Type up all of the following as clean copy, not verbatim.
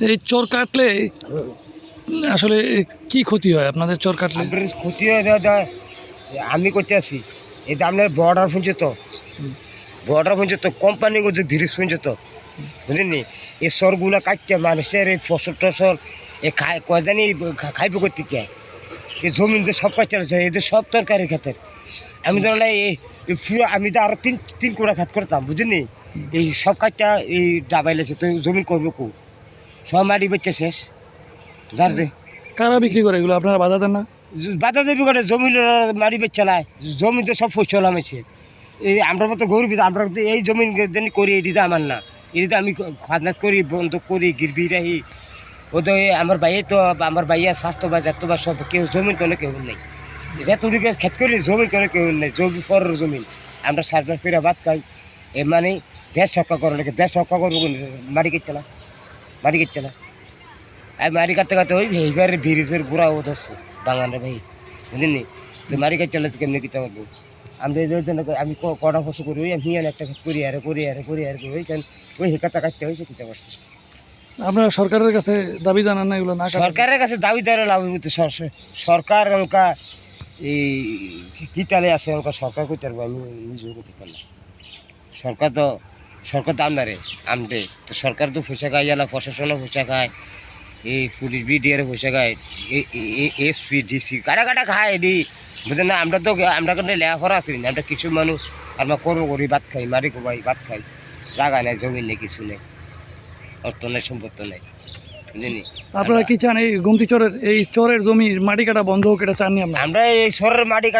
এই চর কাটলে আসলে কি ক্ষতি হয় আপনাদের চর কাটলে? ক্ষতি হয় দাদা, আমি করতে আসি এটা আপনার বর্ডার পর্যন্ত কোম্পানি যে ব্রিজ পর্যন্ত বুঝলেন নি, এই সরগুলো কাটতে মানুষের এই ফসল টসল এ খায় কয়জানি খাইবে করতে কে, এই জমিন যে সব কাটতে আছে এদের সব তরকারি খাতের। আমি ধরেন এই পুরো আমি তো আরো তিন কোড়া খাত করতাম বুঝলেন নি, এই সব কাজটা এই ডাবাইলেছে তো জমিন করবো কো, সব মাটি বেচছে শেষ। যার যে কারা বিক্রি করে এগুলো, আপনারা বাধা দেন না? বাধা দেবী করে জমি মাটি বেচ চালায়, জমিতে সব ফসল আমেছে। এই আমরা মতো গরিব, আমরা তো এই জমিন যেন করি এটিতে আমার না, এটিতে আমি খাজনাত করি, বন্ধক করি, গিরবি রাখি। ও তো আমার ভাইয়ে তো আমার ভাইয়া স্বাস্থ্য বা যাত্য বা সব কেউ জমিন কোনো কেউ নেই, যেতটুকু খেত করি জমিন কোনো কেউ নেই, জমি পরের জমিন আমরা সাজবাস করে ভাত খাই। এ মানে দেশ রক্ষা করার লেগে, দেশ রক্ষা করবো মাটি কেটে না, মাটি কেটে না। আর মারি কাটতে কাটতে ওই এইবার ব্রিজের গোড়া ও ধরছে বাঙালি ভাই বুঝলেন, তো মারি কাটতে চলে কেমনি কিতে পারবো আমরা এই জন্য আমি কটা ফসল করি, ওই আমি একটা করি আর ওই ওই হেকাটা কাটতে হয়েছে কিতে পারছি। আপনারা সরকারের কাছে দাবি জানান না এগুলো না? সরকারের কাছে দাবি দেওয়ার লাভ হচ্ছে সরকার ওনকা এই কি তালে আছে ওনকা সরকার করতে পারবো, আমি নিজেও করতে পারলাম। সরকার তো আমদারে আমদে, তো সরকার তো পয়সা খায়, ইয়ালা প্রশাসনও পয়সা খায়, এই পুলিশ বিডিআর পয়সা খায়, এসপি ডিসি কাটা খায় এডি বুঝলেন না। আমরা কিন্তু লেখাপড়া আছি না, আমরা কিছু মানুষ আমরা কর্ম করি ভাত খাই, মারি কোবাই ভাত খাই, জায়গা নেই, জমি নেই, কিছু নেই, অর্থ নেই, সম্পত্তি নেই বুঝলি। আপনারা কি চান এই গুমতি চরের এই চরের জমির মাটি কাটা বন্ধ হোক, এটা চাননি আপনারা? আমরা এই শহরের মাটি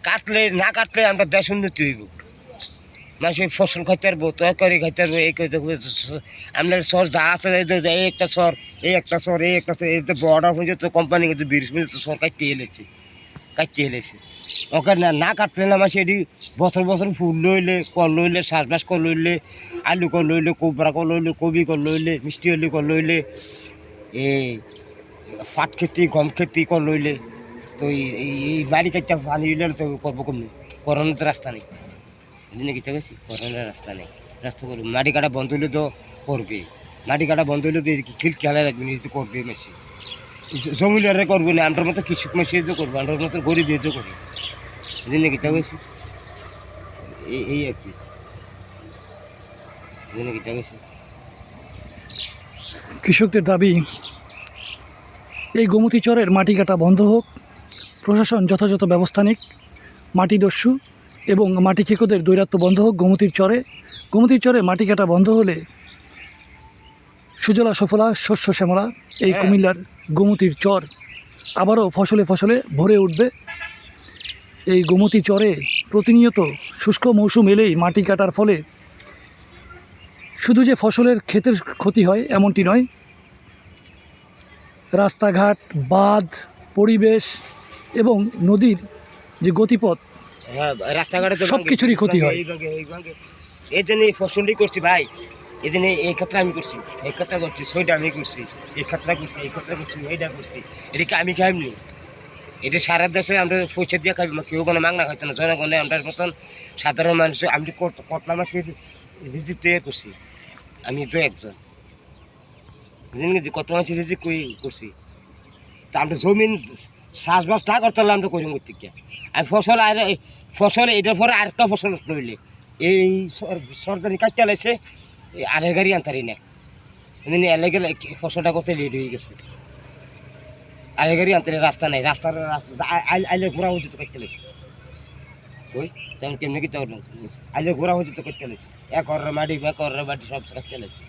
কাটলে না কাটলে আমরা দেশ উন্নতি হইব, মানুষের ফসল খাইতে পারবো, তরকারি খাইতে পারবো, এই খাইতে আপনার শহর যা আছে এই একটা শহর এই তো বর্ডার পর্যন্ত কোম্পানি কিন্তু ব্রিজ পর্যন্ত শহর কাটতে এলেছে ওকে না কাটলে না আমার সেটি বছর ফুল লইলে কল লইলে চাষবাস কর লইলে আলু কর লইলে কোবরা কর লইলে কবি কর লইলে মিষ্টি আলু কর লইলে এই পাট খেতি গম খেতি কর লইলে, তো এই বাড়ি কাটতে পানি হইলে তো করবো কমনি, করোনার তো রাস্তা নেই বুঝলি, কি গেছি করোনার রাস্তা নেই, রাস্তা করবে মাটি কাটা বন্ধ হইলে তো করবে, মাটি কাটা বন্ধ হইলে তো খেলা রাখবে না, তো করবে মেশিন জমিদারে করবো না, আমার মতো কৃষক মেশিন তো করবো, আমার মতো গরিব তো করি বুঝলি, কি গেছি এই আর কি বুঝলি, কি গেছি। কৃষকদের দাবি এই গোমতী চরের মাটি কাটা বন্ধ হোক, প্রশাসন যথাযথ ব্যবস্থা নিক, মাটি দস্যু এবং মাটি খেকোদের দৈরাত্ম্য বন্ধ হোক গোমতীর চরে মাটি কাটা বন্ধ হলে সুজলা সফলা শস্য শ্যামলা এই কুমিল্লার গোমতীর চর আবারও ফসলে ভরে উঠবে। এই গোমতী চরে প্রতিনিয়ত শুষ্ক মৌসুম এলেই মাটি কাটার ফলে শুধু যে ফসলের ক্ষেতের ক্ষতি হয় এমনটি নয়, রাস্তাঘাট, বাঁধ, পরিবেশ এবং নদীর যে গতিপথ, হ্যাঁ রাস্তাঘাটে সব কিছুরই ক্ষতি হয়। এই জন্য এই ফসলটি করছি ভাই, এই জন্য এই ক্ষেত্রে আমি করছি, এই ক্ষেত্রে করছি, সইটা আমি করছি, এই ক্ষেত্রে করছি, এইটা করছি, এটাকে আমি খাইনি, এটা সারা দেশে আমরা পয়সা দিয়ে খাইব, কেউ কোনো মাংনা খাইতো না, জনগণে আমরা মতন সাধারণ মানুষ আমি কতলা মাছের রিজিক তৈরি করছি, আমি তো একজন বুঝলেন, কত মাছের রিজিক করছি, তা আমরা জমিন চাষবাস না করতে হলে আমরা করি করতে গিয়ে আর ফসল এটার পরে আরেকটা ফসল লইলে এই সরকারি কাটতে লাগছে, আরেক গাড়ি আনতারি না এলাকা ফসলটা করতে লেট হয়ে গেছে, আরেক গাড়ি আনতারি রাস্তা নাই, রাস্তার আইলে ঘোরা হচ্ছে তো কাটতে লাগছে, তো তেমন কেমনি কি আইলে ঘোরা হচ্ছে তো কাটতে লাগছে, এক মাটি সব কাটতে লাগছে।